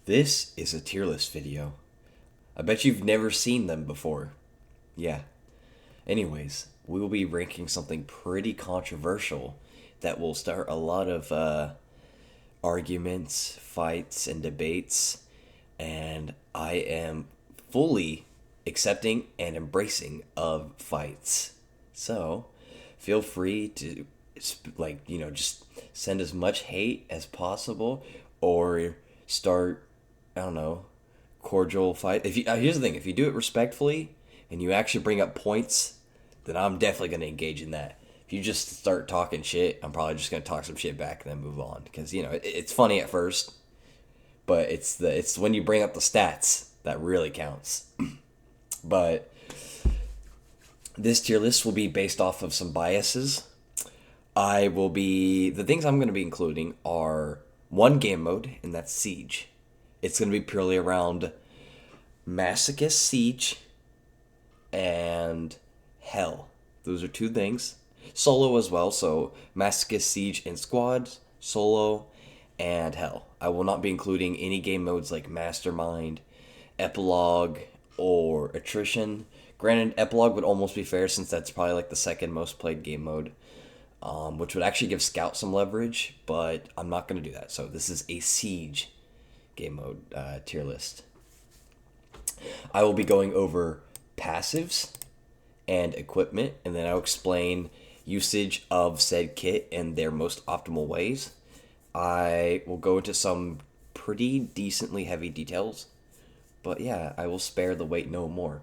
This is a tier list video. I bet you've never seen them before. Yeah. Anyways, we will be ranking something pretty controversial that will start a lot of arguments, fights, and debates. And I am fully accepting and embracing of fights. So, feel free to just send as much hate as possible or start, I don't know, cordial fight. If you here's the thing, if you do it respectfully and you actually bring up points, then I'm definitely going to engage in that. If you just start talking shit, I'm probably just going to talk some shit back and then move on because it's funny at first, but it's when you bring up the stats that really counts. But this tier list will be based off of some biases. The things I'm going to be including are one game mode, and that's Siege. It's going to be purely around Masochist Siege and Hell. Those are two things. Solo as well, so Masochist Siege in squads, Solo, and Hell. I will not be including any game modes like Mastermind, Epilogue, or Attrition. Granted, Epilogue would almost be fair since that's probably like the second most played game mode, which would actually give Scout some leverage, but I'm not going to do that. So this is a Siege game mode tier list. I will be going over passives and equipment, and then I'll explain usage of said kit and their most optimal ways. I will go into some pretty decently heavy details, but yeah, I will spare the weight no more.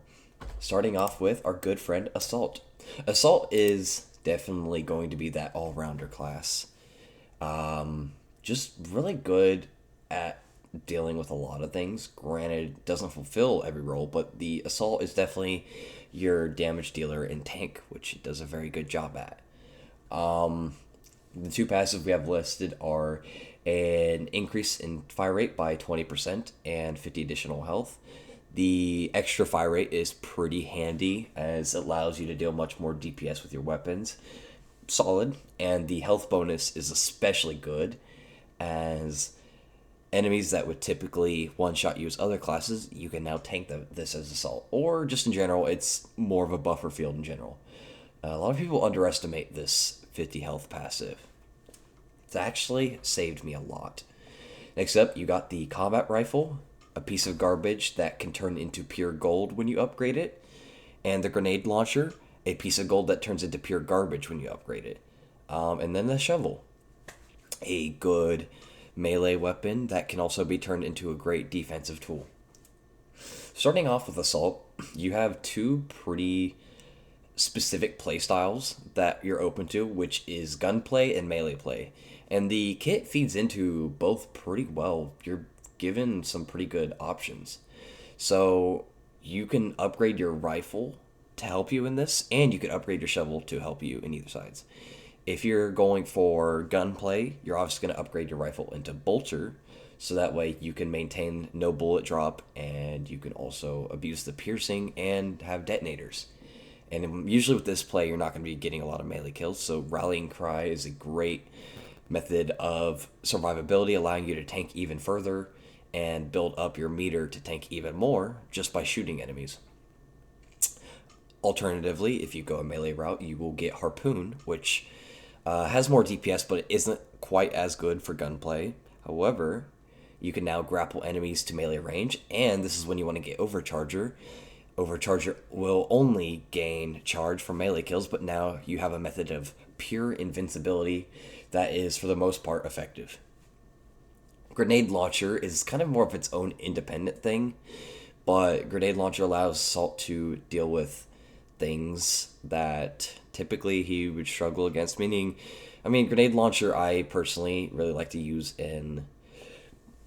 Starting off with our good friend Assault. Assault is definitely going to be that all-rounder class. Just really good at dealing with a lot of things. Granted, doesn't fulfill every role, but the Assault is definitely your damage dealer and tank, which it does a very good job at. The two passives we have listed are an increase in fire rate by 20% and 50 additional health. The extra fire rate is pretty handy as it allows you to deal much more DPS with your weapons. Solid. And the health bonus is especially good as enemies that would typically one-shot you as other classes, you can now tank this as Assault. Or just in general, it's more of a buffer field in general. A lot of people underestimate this 50 health passive. It's actually saved me a lot. Next up, you got the Combat Rifle, a piece of garbage that can turn into pure gold when you upgrade it, and the Grenade Launcher, a piece of gold that turns into pure garbage when you upgrade it. And then the Shovel, a good melee weapon that can also be turned into a great defensive tool. Starting off with Assault, you have two pretty specific playstyles that you're open to, which is gunplay and melee play. And the kit feeds into both pretty well. You're given some pretty good options. So you can upgrade your rifle to help you in this, and you can upgrade your shovel to help you in either sides. If you're going for gunplay, you're obviously going to upgrade your rifle into bolter, so that way you can maintain no bullet drop, and you can also abuse the piercing and have detonators. And usually with this play, you're not going to be getting a lot of melee kills, so Rallying Cry is a great method of survivability, allowing you to tank even further and build up your meter to tank even more just by shooting enemies. Alternatively, if you go a melee route, you will get Harpoon, which has more DPS, but it isn't quite as good for gunplay. However, you can now grapple enemies to melee range, and this is when you want to get Overcharger. Overcharger will only gain charge from melee kills, but now you have a method of pure invincibility that is, for the most part, effective. Grenade Launcher is kind of more of its own independent thing, but Grenade Launcher allows Assault to deal with things that typically he would struggle against, Grenade Launcher I personally really like to use in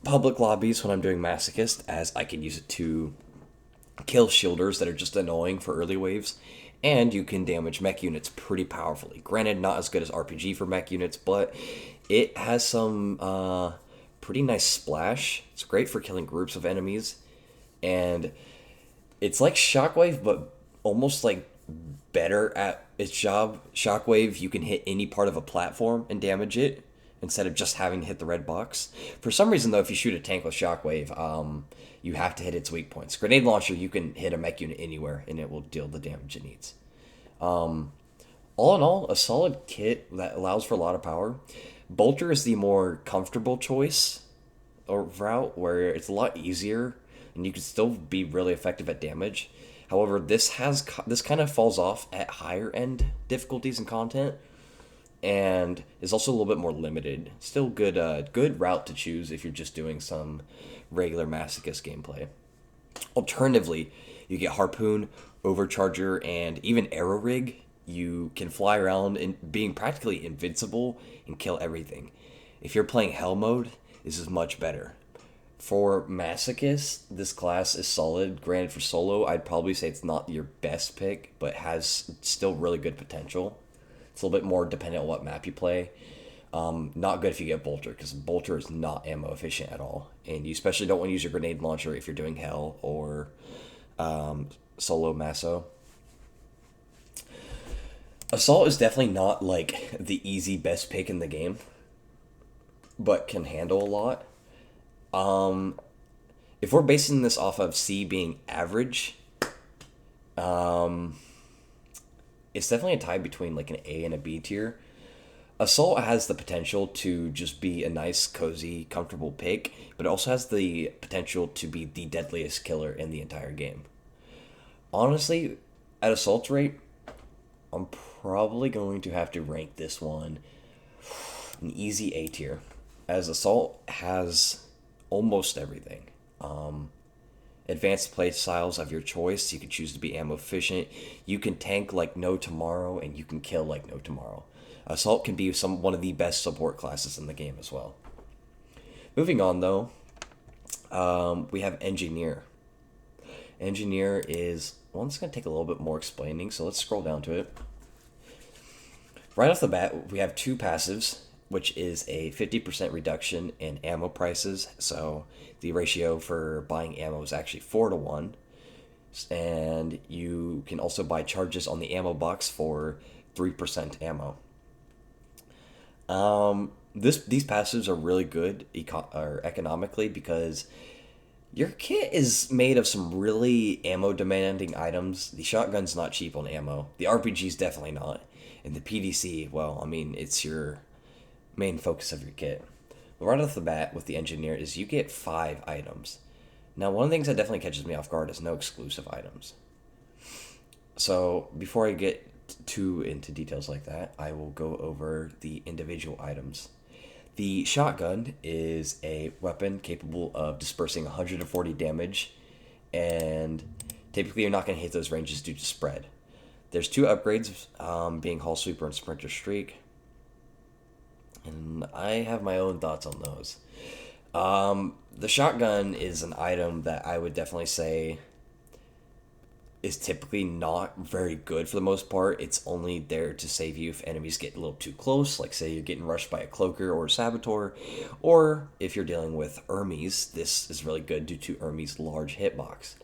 public lobbies when I'm doing Masochist, as I can use it to kill shielders that are just annoying for early waves, and you can damage mech units pretty powerfully. Granted, not as good as RPG for mech units, but it has some pretty nice splash. It's great for killing groups of enemies, and it's like Shockwave, but almost like better at its job. Shockwave, you can hit any part of a platform and damage it, instead of just having to hit the red box. For some reason, though, if you shoot a tank with shockwave, you have to hit its weak points. Grenade launcher, you can hit a mech unit anywhere, and it will deal the damage it needs. All in all, a solid kit that allows for a lot of power. Bolter is the more comfortable choice or route, where it's a lot easier, and you can still be really effective at damage. However, this kind of falls off at higher end difficulties and content, and is also a little bit more limited. Still good route to choose if you're just doing some regular masochist gameplay. Alternatively, you get harpoon, overcharger, and even arrow rig. You can fly around and being practically invincible and kill everything. If you're playing hell mode, this is much better. For masochist, this class is solid. Granted, for solo, I'd probably say it's not your best pick, but has still really good potential. It's a little bit more dependent on what map you play. Not good if you get Bolter, because Bolter is not ammo efficient at all. And you especially don't want to use your grenade launcher if you're doing Hell or solo Maso. Assault is definitely not like the easy best pick in the game, but can handle a lot. If we're basing this off of C being average, it's definitely a tie between like an A and a B tier. Assault has the potential to just be a nice, cozy, comfortable pick, but it also has the potential to be the deadliest killer in the entire game. Honestly, at Assault rate, I'm probably going to have to rank this one an easy A tier, as Assault has almost everything. Advanced play styles of your choice. You can choose to be ammo efficient. You can tank like no tomorrow, and you can kill like no tomorrow. Assault can be one of the best support classes in the game as well. Moving on though, we have Engineer. Engineer is, well, it's going to take a little bit more explaining, so let's scroll down to it. Right off the bat, we have two passives, which is a 50% reduction in ammo prices. So the ratio for buying ammo is actually 4-1. And you can also buy charges on the ammo box for 3% ammo. These passives are really good economically, because your kit is made of some really ammo demanding items. The shotgun's not cheap on ammo. The RPG's definitely not. And the PDC, well, I mean, it's your main focus of your kit. But right off the bat with the Engineer is you get 5 items. Now, one of the things that definitely catches me off guard is no exclusive items. So before I get too into details like that, I will go over the individual items. The shotgun is a weapon capable of dispersing 140 damage, and typically you're not going to hit those ranges due to spread. There's 2 upgrades, being Hull Sweeper and Sprinter Streak, and I have my own thoughts on those. The shotgun is an item that I would definitely say is typically not very good for the most part. It's only there to save you if enemies get a little too close, like say you're getting rushed by a cloaker or a saboteur, or if you're dealing with Hermes, this is really good due to Hermes' large hitbox.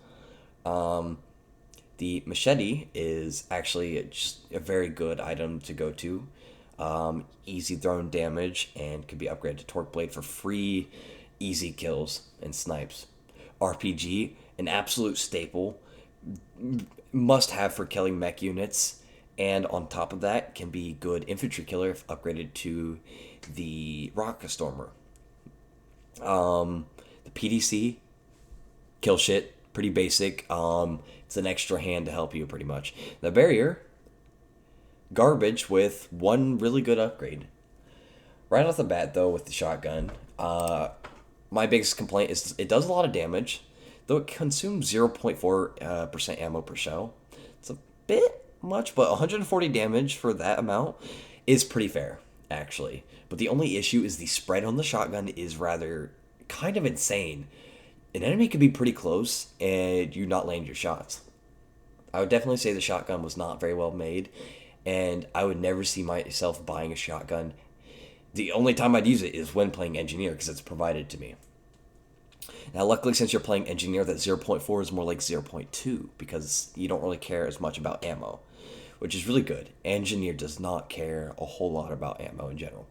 The machete is actually just a very good item to go to. Easy thrown damage, and can be upgraded to Torque Blade for free, easy kills and snipes. RPG, an absolute staple, must have for killing mech units, and on top of that can be good infantry killer if upgraded to the Rocket Stormer. The PDC, kill shit, pretty basic. It's an extra hand to help you pretty much. The barrier, garbage with one really good upgrade. Right off the bat though with the shotgun, my biggest complaint is it does a lot of damage, though it consumes 0.4% ammo per shell. It's a bit much, but 140 damage for that amount is pretty fair, actually. But the only issue is the spread on the shotgun is rather kind of insane. An enemy could be pretty close and you not land your shots. I would definitely say the shotgun was not very well made, and I would never see myself buying a shotgun. The only time I'd use it is when playing Engineer, because it's provided to me. Now, luckily, since you're playing Engineer, that 0.4 is more like 0.2, because you don't really care as much about ammo, which is really good. Engineer does not care a whole lot about ammo in general.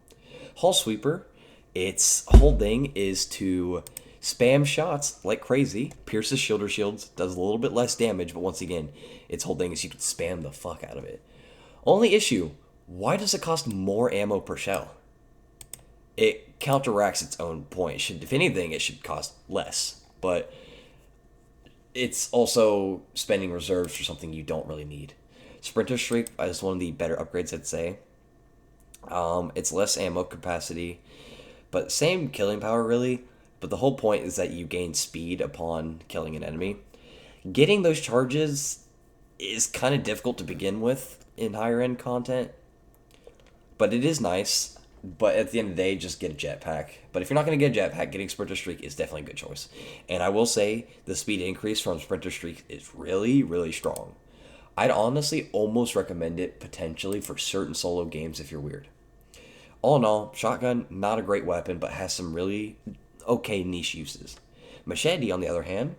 Hull Sweeper, its whole thing is to spam shots like crazy, pierces shields, does a little bit less damage, but once again, its whole thing is you can spam the fuck out of it. Only issue, why does it cost more ammo per shell? It counteracts its own point. If anything, it should cost less, but it's also spending reserves for something you don't really need. Sprinter Streak is one of the better upgrades, I'd say. It's less ammo capacity, but same killing power, really. But the whole point is that you gain speed upon killing an enemy. Getting those charges is kind of difficult to begin with in higher end content, but it is nice. But at the end of the day, just get a jetpack. But if you're not going to get a jetpack, getting Sprinter Streak is definitely a good choice. And I will say the speed increase from Sprinter Streak is really, really strong. I'd honestly almost recommend it potentially for certain solo games if you're weird. All in all, shotgun, not a great weapon, but has some really okay niche uses. Machete, on the other hand,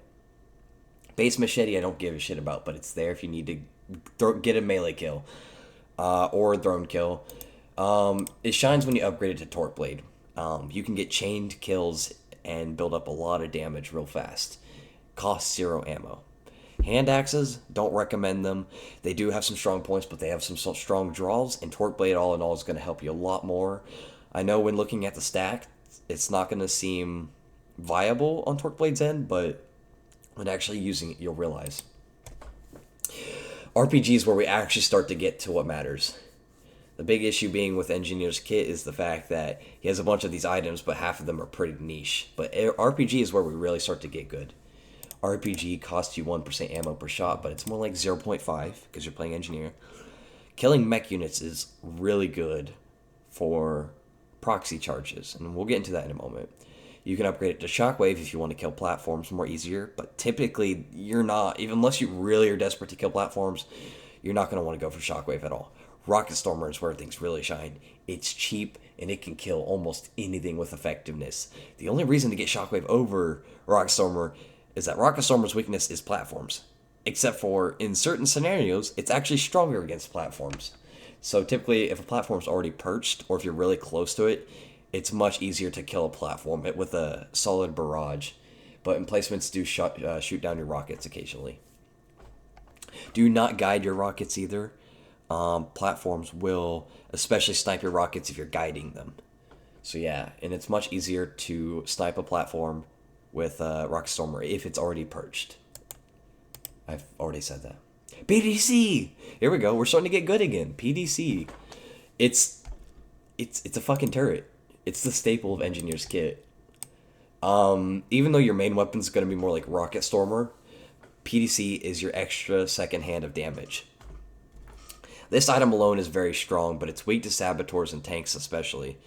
base machete I don't give a shit about, but it's there if you need to get a melee kill or a thrown kill. It shines when you upgrade it to Torque Blade. You can get chained kills and build up a lot of damage real fast. Costs 0 ammo. Hand axes, don't recommend them. They do have some strong points, but they have some strong draws, and Torque Blade all in all is going to help you a lot more. I know when looking at the stack, it's not going to seem viable on Torque Blade's end, but when actually using it, you'll realize. RPG is where we actually start to get to what matters. The big issue being with Engineer's Kit is the fact that he has a bunch of these items, but half of them are pretty niche. But RPG is where we really start to get good. RPG costs you 1% ammo per shot, but it's more like 0.5 because you're playing Engineer. Killing mech units is really good for proxy charges, and we'll get into that in a moment. You can upgrade it to Shockwave if you want to kill platforms more easier, but typically you're not, even unless you really are desperate to kill platforms, you're not going to want to go for Shockwave at all. Rocket Stormer is where things really shine. It's cheap, and it can kill almost anything with effectiveness. The only reason to get Shockwave over Rocket Stormer is that Rocket Stormer's weakness is platforms. Except for, in certain scenarios, it's actually stronger against platforms. So typically, if a platform's already perched, or if you're really close to it, it's much easier to kill a platform with a solid barrage. But emplacements do shoot down your rockets occasionally. Do not guide your rockets either. Platforms will especially snipe your rockets if you're guiding them. So yeah, and it's much easier to snipe a platform with Rocket Stormer if it's already perched. I've already said that. PDC! Here we go. We're starting to get good again. PDC. It's a fucking turret. It's the staple of Engineer's Kit. Even though your main weapon's going to be more like Rocket Stormer, PDC is your extra second hand of damage. This item alone is very strong, but it's weak to Saboteurs and tanks especially.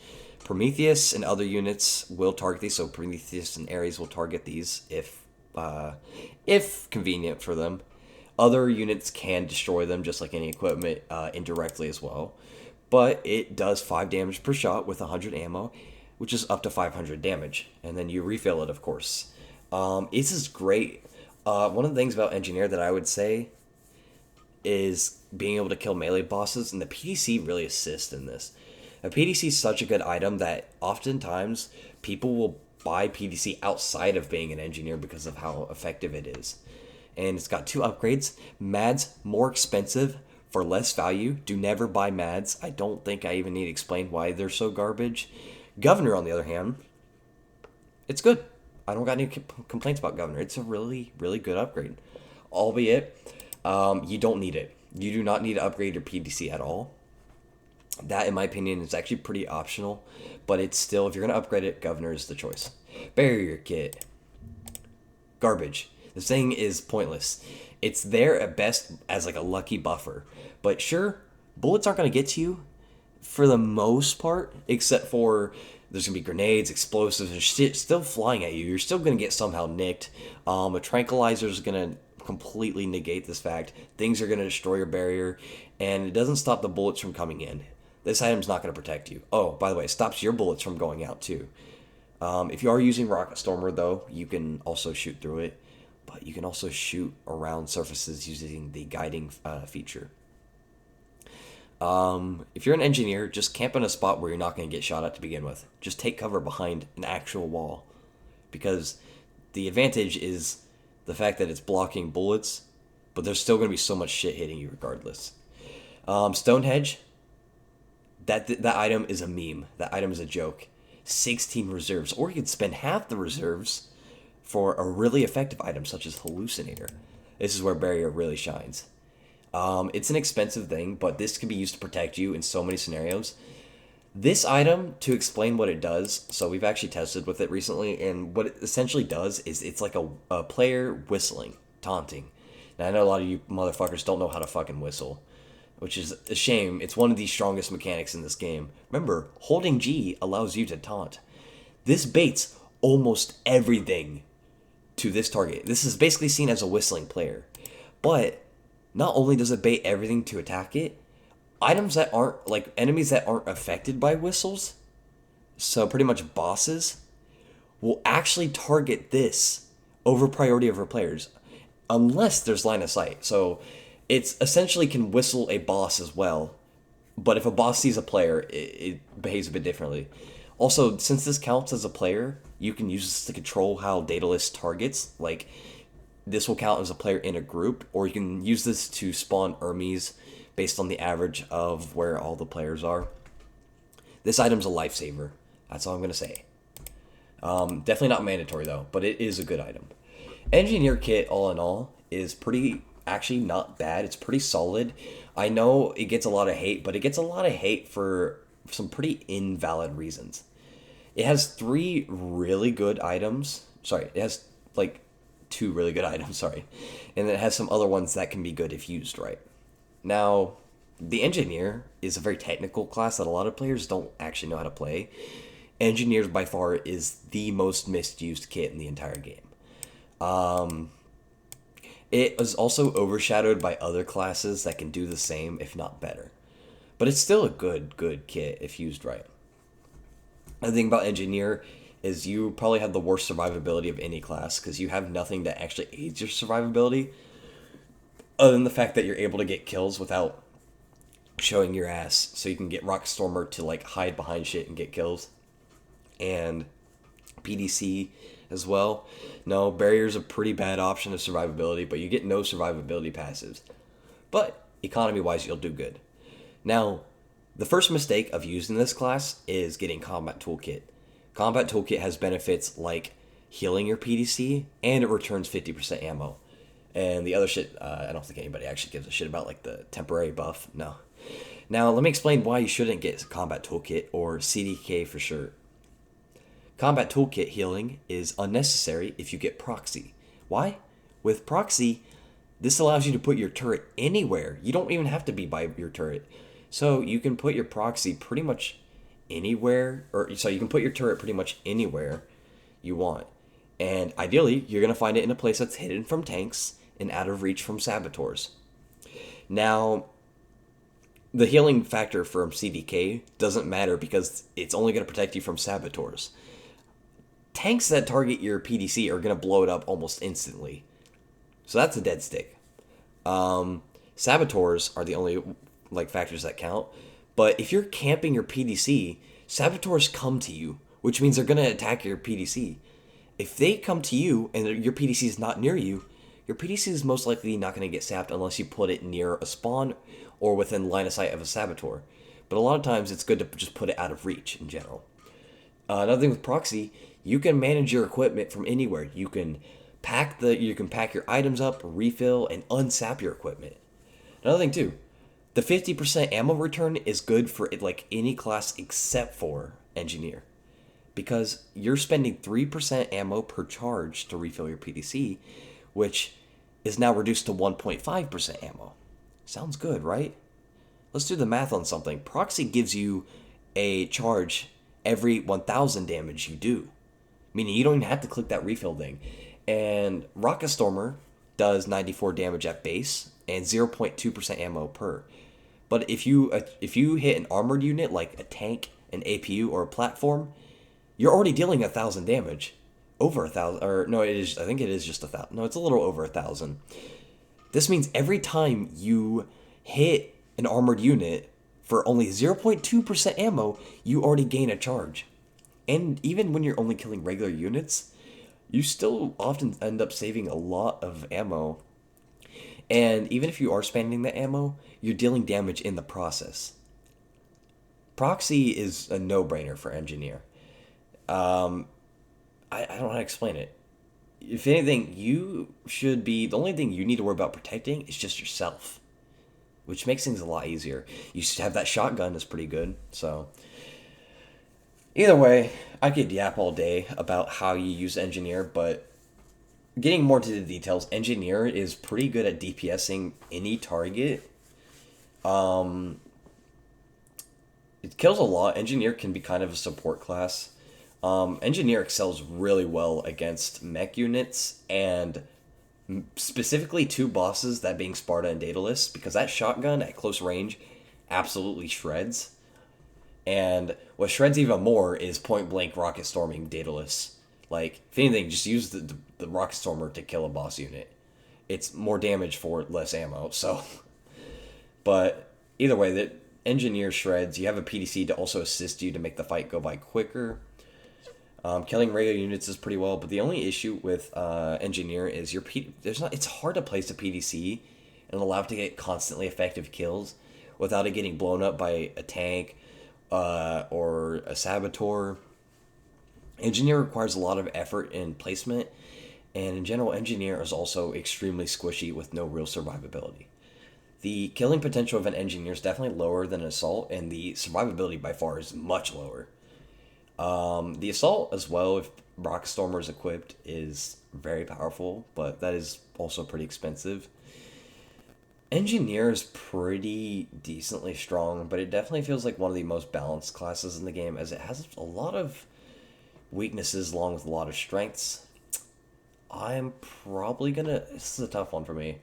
Prometheus and other units will target these, so Prometheus and Ares will target these if convenient for them. Other units can destroy them, just like any equipment, indirectly as well. But it does 5 damage per shot with 100 ammo, which is up to 500 damage. And then you refill it, of course. This is great. One of the things about Engineer that I would say is being able to kill melee bosses, and the PDC really assists in this. A PDC is such a good item that oftentimes people will buy PDC outside of being an engineer because of how effective it is. And it's got 2 upgrades. MADs, more expensive for less value. Do never buy MADs. I don't think I even need to explain why they're so garbage. Governor, on the other hand, it's good. I don't got any complaints about Governor. It's a really, really good upgrade. Albeit, you don't need it. You do not need to upgrade your PDC at all. That, in my opinion, is actually pretty optional. But it's still, if you're going to upgrade it, Governor is the choice. Barrier Kit. Garbage. This thing is pointless. It's there at best as like a lucky buffer. But sure, bullets aren't going to get to you for the most part, except for there's going to be grenades, explosives, and shit still flying at you. You're still going to get somehow nicked. A tranquilizer is going to completely negate this fact. Things are going to destroy your barrier, and it doesn't stop the bullets from coming in. This item's not going to protect you. Oh, by the way, it stops your bullets from going out too. If you are using Rocket Stormer, though, you can also shoot through it. But you can also shoot around surfaces using the guiding feature. If you're an engineer, just camp in a spot where you're not going to get shot at to begin with. Just take cover behind an actual wall. Because the advantage is the fact that it's blocking bullets, but there's still going to be so much shit hitting you regardless. Stonehenge, that item is a meme. That item is a joke. 16 reserves. Or you could spend half the reserves for a really effective item such as Hallucinator. This is where Barrier really shines. It's an expensive thing, but this can be used to protect you in so many scenarios. This item, to explain what it does, so we've actually tested with it recently, and what it essentially does is it's like a player whistling, taunting. Now, I know a lot of you motherfuckers don't know how to fucking whistle, which is a shame. It's one of the strongest mechanics in this game. Remember, holding G allows you to taunt. This baits almost everything to this target. This is basically seen as a whistling player. But not only does it bait everything to attack it, items that aren't, like enemies that aren't affected by whistles, so pretty much bosses, will actually target this over priority over players, unless there's line of sight. So it's essentially can whistle a boss as well, but if a boss sees a player, it behaves a bit differently. Also, since this counts as a player, you can use this to control how Daedalus targets, like this will count as a player in a group, or you can use this to spawn Hermes based on the average of where all the players are. This item's a lifesaver. That's all I'm going to say. Definitely not mandatory though, but it is a good item. Engineer kit, all in all, is actually not bad. It's pretty solid. I know it gets a lot of hate, but it gets a lot of hate for some pretty invalid reasons. It has 3 really good items. Sorry, it has like 2 really good items, sorry. And it has some other ones that can be good if used right. Now, the Engineer is a very technical class that a lot of players don't actually know how to play. Engineers by far is the most misused kit in the entire game. It is also overshadowed by other classes that can do the same, if not better. But it's still a good kit if used right. The thing about Engineer is you probably have the worst survivability of any class because you have nothing that actually aids your survivability other than the fact that you're able to get kills without showing your ass. So you can get Rockstormer to like hide behind shit and get kills. And PDC as well. No, Barrier's a pretty bad option of survivability, but you get no survivability passives. But economy-wise, you'll do good. Now, the first mistake of using this class is getting Combat Toolkit. Combat Toolkit has benefits like healing your PDC, and it returns 50% ammo. And the other shit, I don't think anybody actually gives a shit about, like the temporary buff. No. Now, let me explain why you shouldn't get Combat Toolkit, or CDK for sure. Combat Toolkit healing is unnecessary if you get Proxy. Why? With Proxy, this allows you to put your turret anywhere. You don't even have to be by your turret. So you can put your Proxy pretty much anywhere, so you can put your turret pretty much anywhere you want. And ideally, you're going to find it in a place that's hidden from tanks and out of reach from saboteurs. Now, the healing factor from CDK doesn't matter because it's only going to protect you from saboteurs. Tanks that target your PDC are going to blow it up almost instantly. So that's a dead stick. Saboteurs are the only factors that count. But if you're camping your PDC, saboteurs come to you, which means they're going to attack your PDC. If they come to you and your PDC is not near you, your PDC is most likely not going to get sapped unless you put it near a spawn or within line of sight of a saboteur. But a lot of times it's good to just put it out of reach in general. Another thing with Proxy, you can manage your equipment from anywhere. You can pack your items up, refill, and unsap your equipment. Another thing too, the 50% ammo return is good for any class except for Engineer, because you're spending 3% ammo per charge to refill your PDC, which is now reduced to 1.5% ammo. Sounds good, right? Let's do the math on something. Proxy gives you a charge every 1,000 damage you do, meaning you don't even have to click that refill thing. And Rocket Stormer does 94 damage at base and 0.2% ammo per. But if you hit an armored unit like a tank, an APU, or a platform, you're already dealing 1,000 damage. Over 1,000, or no, I think it is just 1,000. No, it's a little over 1,000. This means every time you hit an armored unit, for only 0.2% ammo, you already gain a charge. And even when you're only killing regular units, you still often end up saving a lot of ammo. And even if you are spending the ammo, you're dealing damage in the process. Proxy is a no-brainer for engineer. I don't know how to explain it. If anything, the only thing you need to worry about protecting is just yourself, which makes things a lot easier. You have that shotgun that's pretty good, so. Either way, I could yap all day about how you use engineer, but getting more to the details, engineer is pretty good at DPSing any target. It kills a lot. Engineer can be kind of a support class. Engineer excels really well against mech units and specifically two bosses, that being Sparta and Daedalus, because that shotgun at close range absolutely shreds. And what shreds even more is point blank rocket storming Daedalus. Like, if anything, just use the rocket stormer to kill a boss unit. It's more damage for less ammo, so. But either way, the engineer shreds. You have a PDC to also assist you to make the fight go by quicker. Killing regular units is pretty well, but the only issue with engineer is it's hard to place a PDC and allow it to get constantly effective kills without it getting blown up by a tank or a saboteur. Engineer requires a lot of effort in placement, and in general, engineer is also extremely squishy with no real survivability. The killing potential of an engineer is definitely lower than an assault, and the survivability by far is much lower. The assault as well, if rocket stormer is equipped, is very powerful, but that is also pretty expensive. Engineer is pretty decently strong, but it definitely feels like one of the most balanced classes in the game, as it has a lot of weaknesses along with a lot of strengths. I'm probably gonna... This is a tough one for me.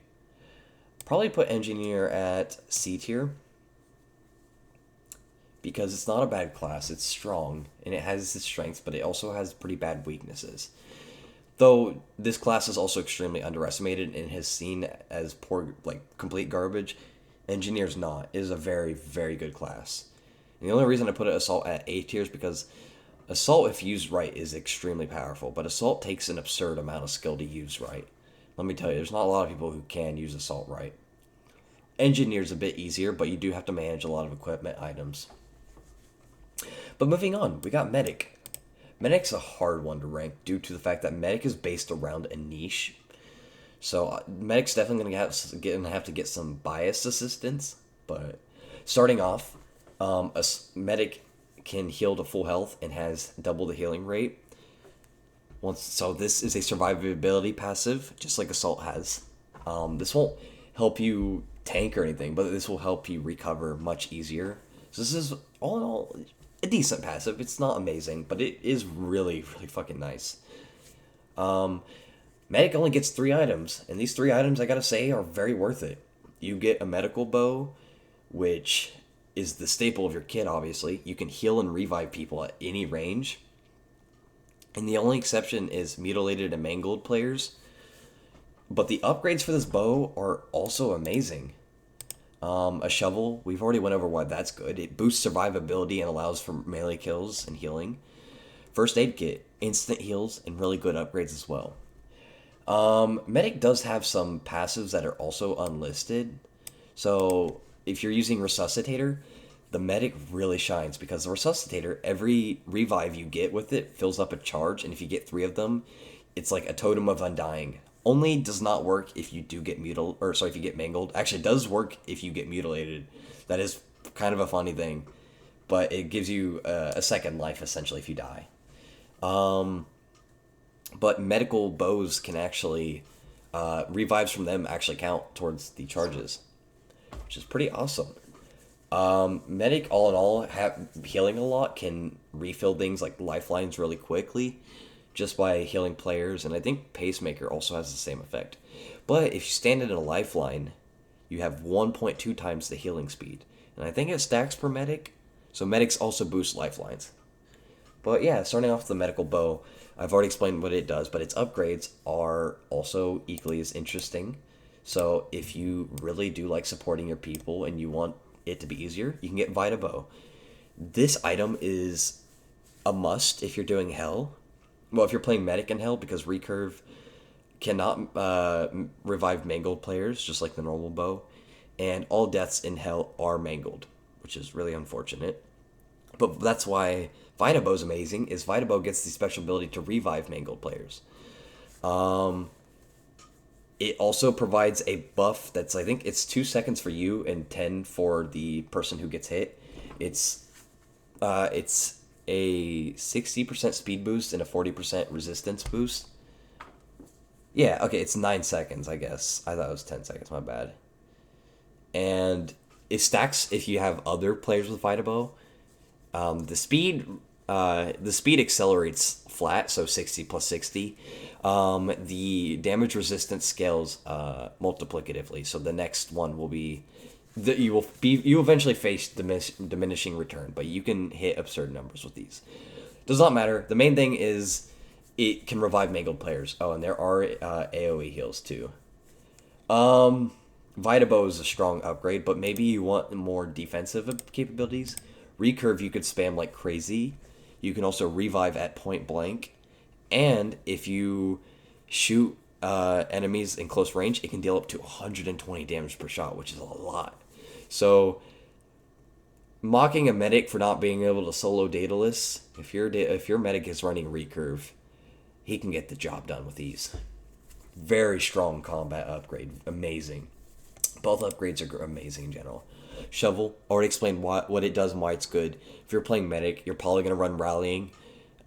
Probably put engineer at C tier, because it's not a bad class. It's strong and it has its strengths, but it also has pretty bad weaknesses. Though this class is also extremely underestimated and is seen as poor, like complete garbage, engineer's not. It is a very, very good class. And the only reason I put it assault at A tier is because assault, if used right, is extremely powerful, but assault takes an absurd amount of skill to use right. Let me tell you, there's not a lot of people who can use assault right. Engineer's a bit easier, but you do have to manage a lot of equipment items. But moving on, we got Medic. Medic's a hard one to rank due to the fact that Medic is based around a niche. So Medic's definitely gonna have to get some biased assistance. But starting off, a Medic can heal to full health and has double the healing rate. So this is a survivability passive, just like Assault has. This won't help you tank or anything, but this will help you recover much easier. So this is, all in all, a decent passive. It's not amazing, but it is really, really fucking nice. Medic only gets 3 items, and these 3 items, I gotta say, are very worth it. You get a medical bow, which is the staple of your kit, obviously. You can heal and revive people at any range. And the only exception is mutilated and mangled players. But the upgrades for this bow are also amazing. A shovel, we've already went over why that's good. It boosts survivability and allows for melee kills and healing. First aid kit, instant heals, and really good upgrades as well. Medic does have some passives that are also unlisted. So if you're using Resuscitator, the Medic really shines because the Resuscitator, every revive you get with it fills up a charge, and if you get 3 of them, it's like a totem of undying. Only does not work if you do get if you get mangled. Actually, it does work if you get mutilated. That is kind of a funny thing, but it gives you a second life essentially if you die. But medical bows can actually revives from them actually count towards the charges, which is pretty awesome. Medic, all in all, healing a lot, can refill things like lifelines really quickly just by healing players, and I think Pacemaker also has the same effect. But if you stand in a lifeline, you have 1.2 times the healing speed, and I think it stacks per medic, so medics also boost lifelines. But yeah, starting off with the medical bow, I've already explained what it does, but its upgrades are also equally as interesting. So if you really do like supporting your people and you want it to be easier, you can get Vita Bow. This item is a must if you're doing Hell. Well, if you're playing Medic in Hell, because Recurve cannot revive mangled players, just like the normal bow. And all deaths in Hell are mangled, which is really unfortunate. But that's why Vita Bow is amazing, is Vita Bow gets the special ability to revive mangled players. It also provides a buff that's, I think it's 2 seconds for you and 10 for the person who gets hit. It's a 60% speed boost and a 40% resistance boost. Yeah, okay, it's 9 seconds, I guess. I thought it was 10 seconds, my bad. And it stacks if you have other players with Vita Bow. The speed accelerates flat, so 60 plus 60. The damage resistance scales multiplicatively, so the next one will be that you eventually face diminishing return, but you can hit absurd numbers with these. Does not matter. The main thing is it can revive mangled players. Oh, and there are AoE heals too. Vita Bow is a strong upgrade, but maybe you want more defensive capabilities. Recurve you could spam like crazy. You can also revive at point blank, and if you shoot enemies in close range, it can deal up to 120 damage per shot, which is a lot. So, mocking a medic for not being able to solo Daedalus, if your medic is running Recurve, he can get the job done with ease. Very strong combat upgrade, amazing. Both upgrades are amazing in general. Shovel, already explained what it does and why it's good. If you're playing medic, you're probably going to run rallying,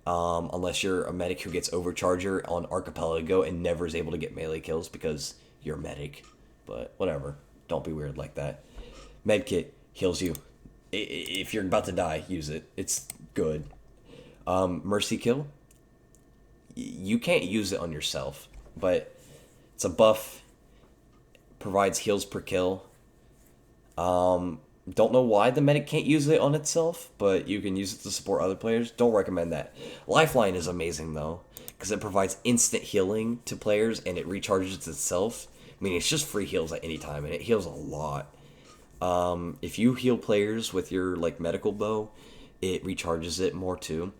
unless you're a medic who gets Overcharger on Archipelago and never is able to get melee kills because you're a medic. But whatever, don't be weird like that. Medkit heals you. If you're about to die, use it. It's good. Mercy Kill, you can't use it on yourself, but it's a buff. Provides heals per kill. Don't know why the medic can't use it on itself, but you can use it to support other players. Don't recommend that. Lifeline is amazing though, because it provides instant healing to players and it recharges itself. I mean, it's just free heals at any time, and it heals a lot. If you heal players with your like medical bow, it recharges it more too.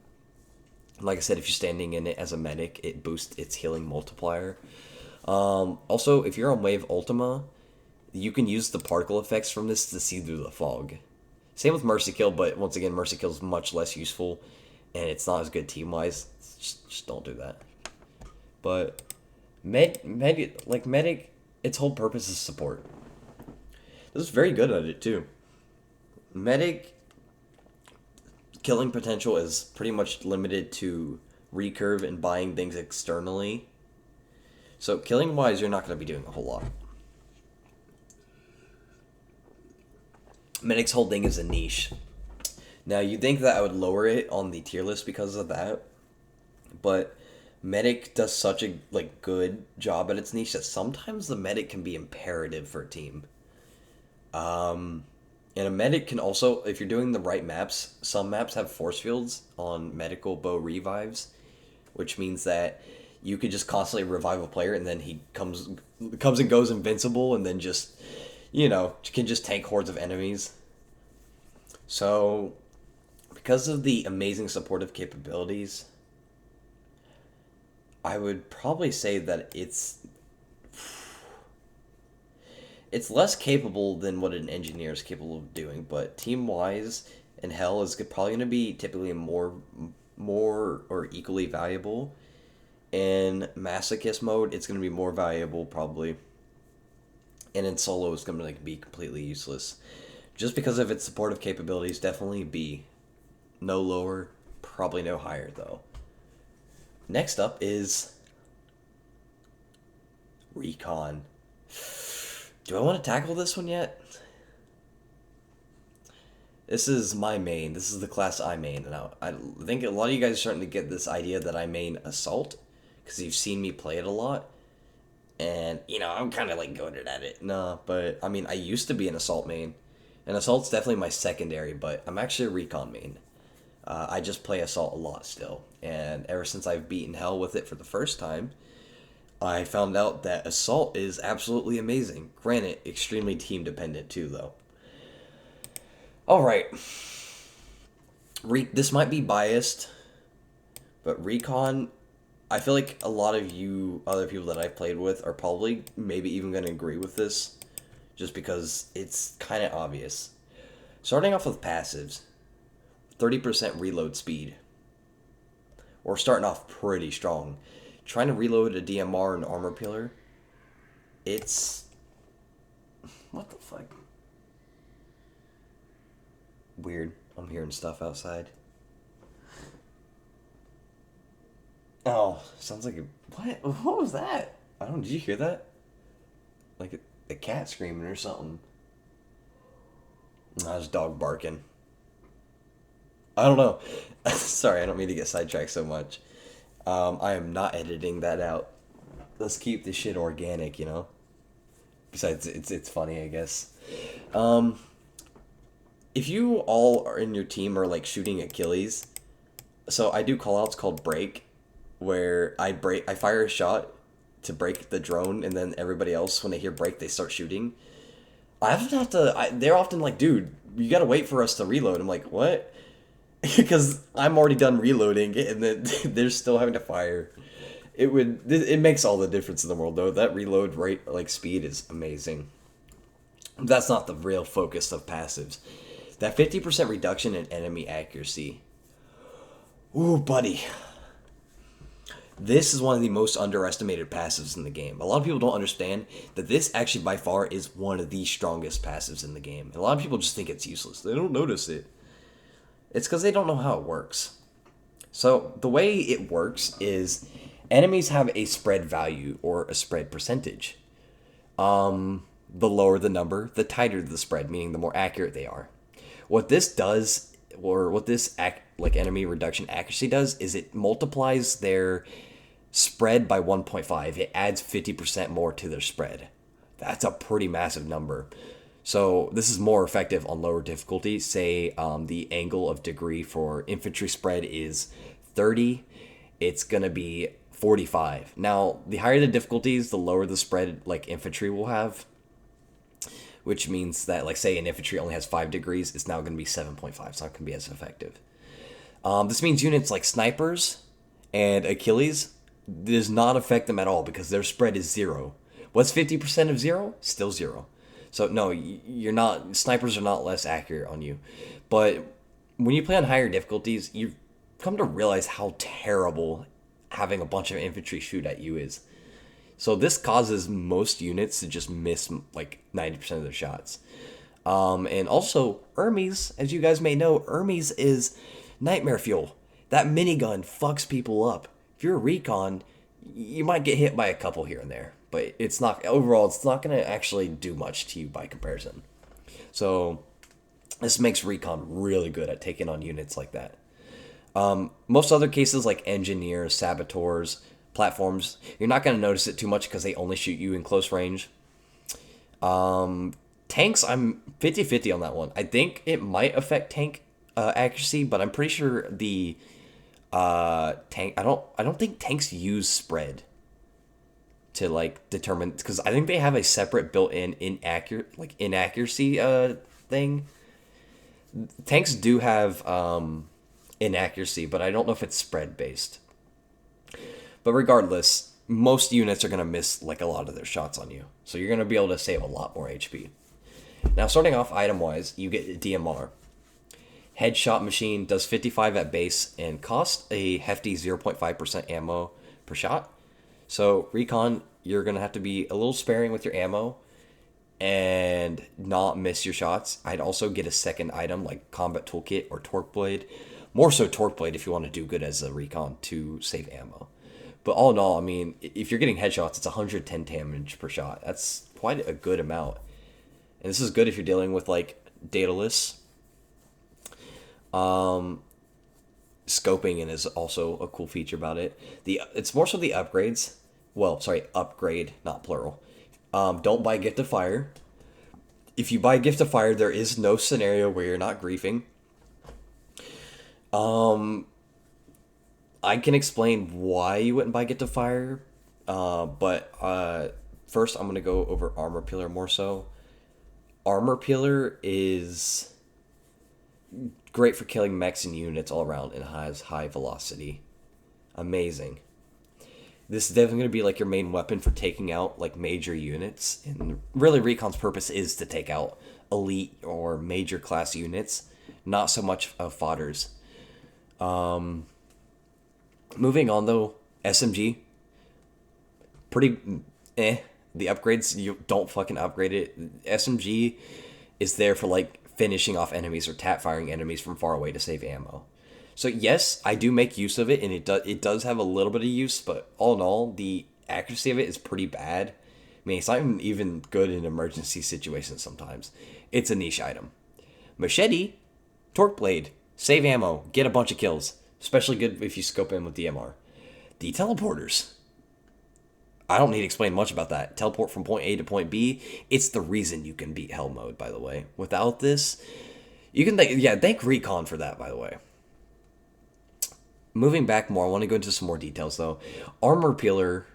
Like I said, if you're standing in it as a medic, it boosts its healing multiplier. Also, if you're on Wave Ultima, you can use the particle effects from this to see through the fog. Same with Mercy Kill, but once again, Mercy Kill is much less useful, and it's not as good team-wise. Just don't do that. But Medic, its whole purpose is support. This is very good at it too. Medic killing potential is pretty much limited to Recurve and buying things externally. So killing-wise, you're not going to be doing a whole lot. Medic's whole thing is a niche. Now, you'd think that I would lower it on the tier list because of that, but Medic does such a good job at its niche that sometimes the Medic can be imperative for a team. And a Medic can also, if you're doing the right maps, some maps have force fields on medical bow revives, which means that you could just constantly revive a player and then he comes and goes invincible and then just, can just tank hordes of enemies. So, because of the amazing supportive capabilities, I would probably say that it's less capable than what an engineer is capable of doing, but team-wise, in Hell is probably going to be typically more or equally valuable. In masochist mode, it's going to be more valuable probably, and in solo, it's going to be completely useless. Just because of its supportive capabilities, definitely B. No lower, probably no higher though. Next up is Recon. Do I want to tackle this one yet? This is my main. This is the class I main. Now, I think a lot of you guys are starting to get this idea that I main Assault, because you've seen me play it a lot. And, I'm kind of goated at it. No, but, I used to be an Assault main. And Assault's definitely my secondary, but I'm actually a Recon main. I just play Assault a lot still. And ever since I've beaten Hell with it for the first time, I found out that Assault is absolutely amazing. Granted, extremely team dependent too, though. All right. This might be biased, but Recon, I feel like a lot of you other people that I've played with are probably maybe even going to agree with this, just because it's kind of obvious. Starting off with passives, 30% reload speed. Or starting off pretty strong. Trying to reload a DMR and armor pillar, it's... What the fuck? Weird. I'm hearing stuff outside. Oh, sounds like a... What? What was that? I don't... Did you hear that? Like a cat screaming or something. Nah, it's dog barking. I don't know. Sorry, I don't mean to get sidetracked so much. I am not editing that out. Let's keep this shit organic, you know? Besides, it's funny, I guess. If you all are in your team are like shooting Achilles, so I do callouts called break, where I fire a shot to break the drone, and then everybody else, when they hear break, they start shooting. I often have to. They're often like, "Dude, you gotta wait for us to reload." I'm like, "What?" Because I'm already done reloading, and then they're still having to fire. It makes all the difference in the world, though. That reload rate, like speed, is amazing. That's not the real focus of passives. That 50% reduction in enemy accuracy. Ooh, buddy. This is one of the most underestimated passives in the game. A lot of people don't understand that this actually by far is one of the strongest passives in the game. And a lot of people just think it's useless. They don't notice it. It's because they don't know how it works. So the way it works is enemies have a spread value or a spread percentage. The lower the number, the tighter the spread, meaning the more accurate they are. What this does, or what this enemy reduction accuracy does, is it multiplies their spread by 1.5. It adds 50% more to their spread. That's a pretty massive number. So this is more effective on lower difficulty. Say the angle of degree for infantry spread is 30. It's going to be 45. Now, the higher the difficulties, the lower the spread like infantry will have. Which means that, like, say an infantry only has 5 degrees, it's now going to be 7.5. It's not going to be as effective. This means units like snipers and Achilles does not affect them at all because their spread is 0. What's 50% of 0? Still 0. So no, you're not. Snipers are not less accurate on you, but when you play on higher difficulties, you come to realize how terrible having a bunch of infantry shoot at you is. So this causes most units to just miss like 90% of their shots. And also, Hermes, as you guys may know, Hermes is nightmare fuel. That minigun fucks people up. If you're a recon, you might get hit by a couple here and there. But it's not, overall, it's not going to actually do much to you by comparison. So this makes recon really good at taking on units like that. Most other cases like engineers, saboteurs, platforms, you're not going to notice it too much because they only shoot you in close range. Tanks, I'm 50-50 on that one. I think it might affect tank accuracy, but I'm pretty sure the tank, I don't think tanks use spread to like determine, because I think they have a separate built-in inaccuracy thing. Tanks do have inaccuracy, but I don't know if it's spread based. But regardless, most units are going to miss like a lot of their shots on you. So you're going to be able to save a lot more HP. Now, starting off item-wise, you get DMR. Headshot machine does 55 at base and costs a hefty 0.5% ammo per shot. So Recon, you're going to have to be a little sparing with your ammo and not miss your shots. I'd also get a second item like Combat Toolkit or Torque Blade. More so Torque Blade if you want to do good as a Recon to save ammo. But all in all, I mean, if you're getting headshots, it's 110 damage per shot. That's quite a good amount. And this is good if you're dealing with, like, dataless. Scoping and is also a cool feature about it. It's more so the upgrades. Well, sorry, upgrade, not plural. Don't buy Gift of Fire. If you buy Gift of Fire, there is no scenario where you're not griefing. I can explain why you wouldn't buy Gift of Fire, but first I'm going to go over Armor Pillar more so. Armor Pillar is Great for killing mechs and units all around, and has high velocity. Amazing. This is definitely going to be like your main weapon for taking out like major units. And really, Recon's purpose is to take out elite or major class units, not so much of fodders. Moving on though, SMG, pretty eh. The upgrades, you don't fucking upgrade it. SMG is there for like finishing off enemies or tap firing enemies from far away to save ammo. So yes, I do make use of it, and it does have a little bit of use, but all in all, the accuracy of it is pretty bad. I mean, it's not even good in emergency situations sometimes. It's a niche item. Machete, torque blade, save ammo, get a bunch of kills. Especially good if you scope in with DMR. The teleporters. I don't need to explain much about that. Teleport from point A to point B. It's the reason you can beat Hell mode, by the way. Without this, you can thank Recon for that, by the way. Moving back more, I want to go into some more details though. Armor Peeler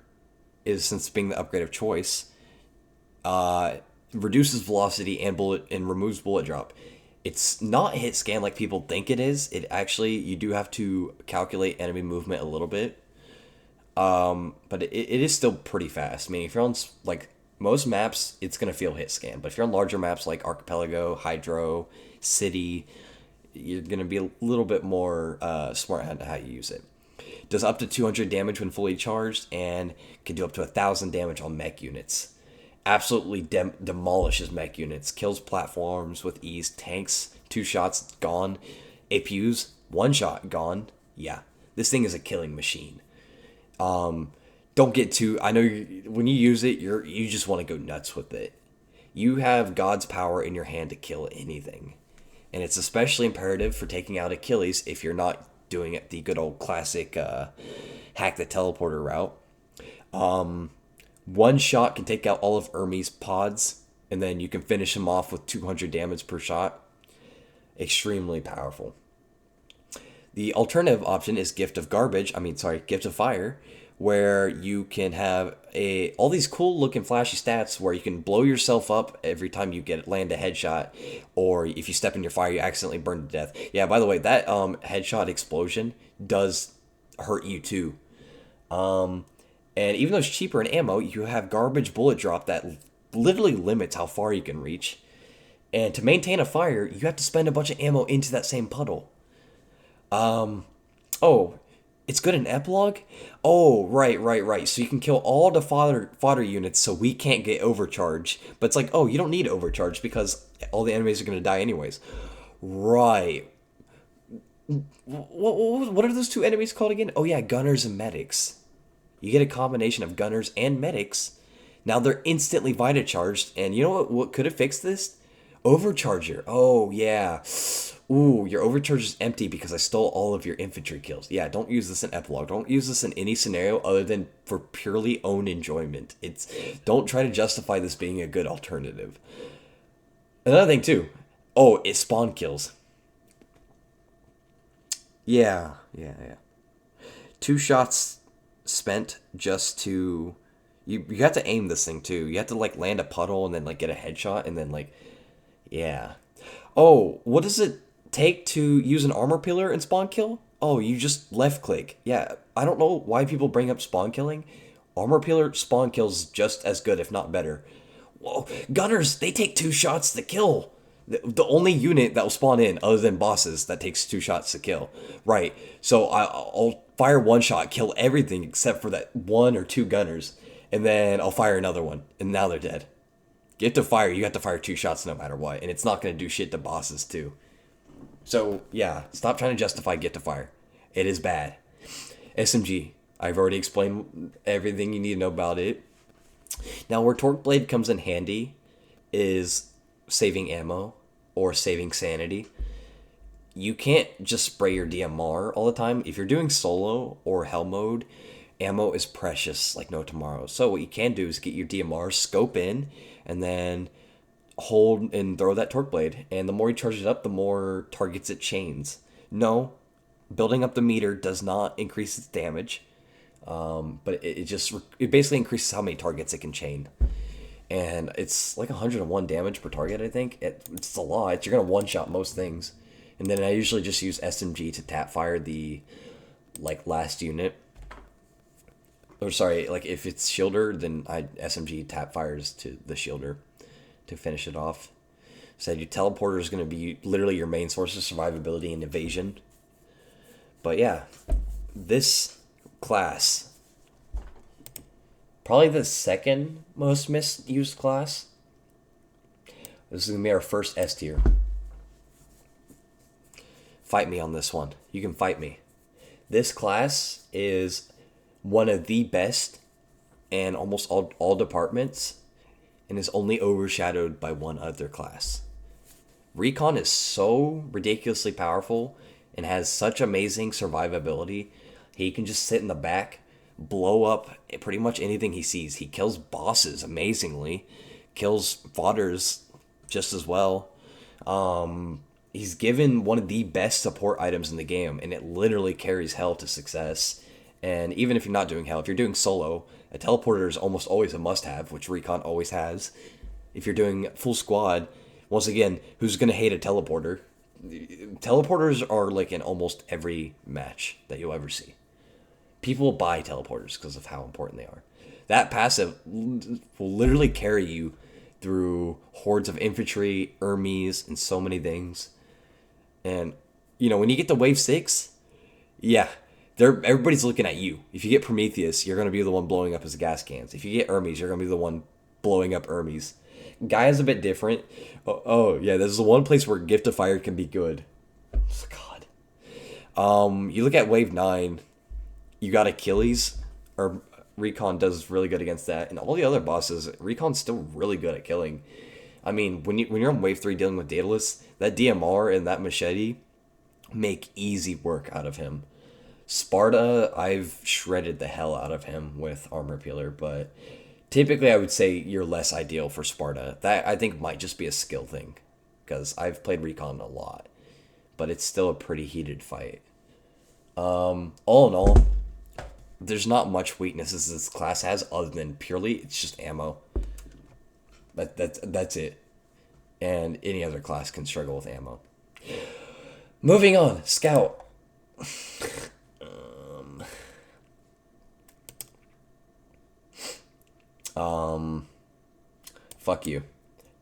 is, since being the upgrade of choice, reduces velocity and removes bullet drop. It's not hit scan like people think it is. It actually, you do have to calculate enemy movement a little bit. But it is still pretty fast. I mean, if you're on like most maps, it's gonna feel hit scan. But if you're on larger maps like Archipelago, Hydro, City, you're gonna be a little bit more smart on how you use it. Does up to 200 damage when fully charged, and can do up to 1,000 damage on mech units. Absolutely demolishes mech units. Kills platforms with ease. Tanks, 2 shots, gone. APUs, 1 shot, gone. Yeah, this thing is a killing machine. Don't get too. I know when you use it, you just want to go nuts with it. You have God's power in your hand to kill anything, and it's especially imperative for taking out Achilles if you're not doing it the good old classic hack the teleporter route. 1 shot can take out all of Hermes' pods, and then you can finish him off with 200 damage per shot. Extremely powerful. The alternative option is Gift of Fire, where you can have all these cool looking flashy stats where you can blow yourself up every time you land a headshot, or if you step in your fire, you accidentally burn to death. Yeah, by the way, that headshot explosion does hurt you too. And even though it's cheaper in ammo, you have garbage bullet drop that literally limits how far you can reach. And to maintain a fire, you have to spend a bunch of ammo into that same puddle. Oh, it's good in epilogue? Oh, right. So you can kill all the fodder units so we can't get overcharged. But it's like, oh, you don't need overcharge because all the enemies are going to die anyways. Right. What are those 2 enemies called again? Oh yeah, gunners and medics. You get a combination of gunners and medics. Now they're instantly Vita charged, and you know what could have fixed this? Overcharger. Oh yeah. Ooh, your overcharge is empty because I stole all of your infantry kills. Yeah, don't use this in epilogue. Don't use this in any scenario other than for purely own enjoyment. Don't try to justify this being a good alternative. Another thing too. Oh, it spawn kills. Yeah. 2 shots spent just to you have to aim this thing too. You have to like land a puddle and then like get a headshot and then like yeah. Oh, what does it take to use an armor pillar and spawn kill? Oh, you just left click. Yeah, I don't know why people bring up spawn killing. Armor pillar spawn kills just as good, if not better. Whoa, gunners, they take 2 shots to kill. The only unit that will spawn in other than bosses that takes 2 shots to kill. Right, so I'll fire 1 shot, kill everything except for that 1 or 2 gunners, and then I'll fire another one, and now they're dead. You have to fire 2 shots no matter what, and it's not going to do shit to bosses too. So yeah, stop trying to justify get to fire. It is bad. SMG, I've already explained everything you need to know about it. Now where Torque Blade comes in handy is saving ammo or saving sanity. You can't just spray your DMR all the time. If you're doing solo or hell mode, ammo is precious like no tomorrow. So what you can do is get your DMR, scope in, and then hold and throw that Torque Blade. And the more you charge it up, the more targets it chains. No, building up the meter does not increase its damage, but it basically increases how many targets it can chain. And it's like 101 damage per target, I think. It's a lot. You're going to one-shot most things. And then I usually just use SMG to tap fire the like last unit. Or sorry, like if it's shielder, then I SMG tap fires to the shielder to finish it off. So your teleporter is going to be literally your main source of survivability and evasion. But yeah, this class, probably the second most misused class. This is going to be our first S tier. Fight me on this one. You can fight me. This class is one of the best in almost all departments and is only overshadowed by one other class. Recon is so ridiculously powerful and has such amazing survivability. He can just sit in the back, blow up pretty much anything he sees. He kills bosses amazingly, kills fodders just as well. He's given one of the best support items in the game, and it literally carries hell to success. And even if you're not doing hell, if you're doing solo, a teleporter is almost always a must-have, which Recon always has. If you're doing full squad, once again, who's going to hate a teleporter? Teleporters are like in almost every match that you'll ever see. People buy teleporters because of how important they are. That passive will literally carry you through hordes of infantry, armies, and so many things. And, you know, when you get to wave 6, yeah, everybody's looking at you. If you get Prometheus, you're going to be the one blowing up his gas cans. If you get Hermes, you're going to be the one blowing up Hermes. Guy is a bit different. Oh yeah, this is the one place where Gift of Fire can be good. God. You look at wave 9, you got Achilles, or Recon does really good against that, and all the other bosses, Recon's still really good at killing. I mean, when you're on wave 3 dealing with Daedalus, that DMR and that machete make easy work out of him. Sparta, I've shredded the hell out of him with Armor Peeler, but typically I would say you're less ideal for Sparta. That I think might just be a skill thing, because I've played Recon a lot, but it's still a pretty heated fight. All in all, there's not much weaknesses this class has other than purely it's just ammo. That's it. And any other class can struggle with ammo. Moving on, Scout. Fuck you.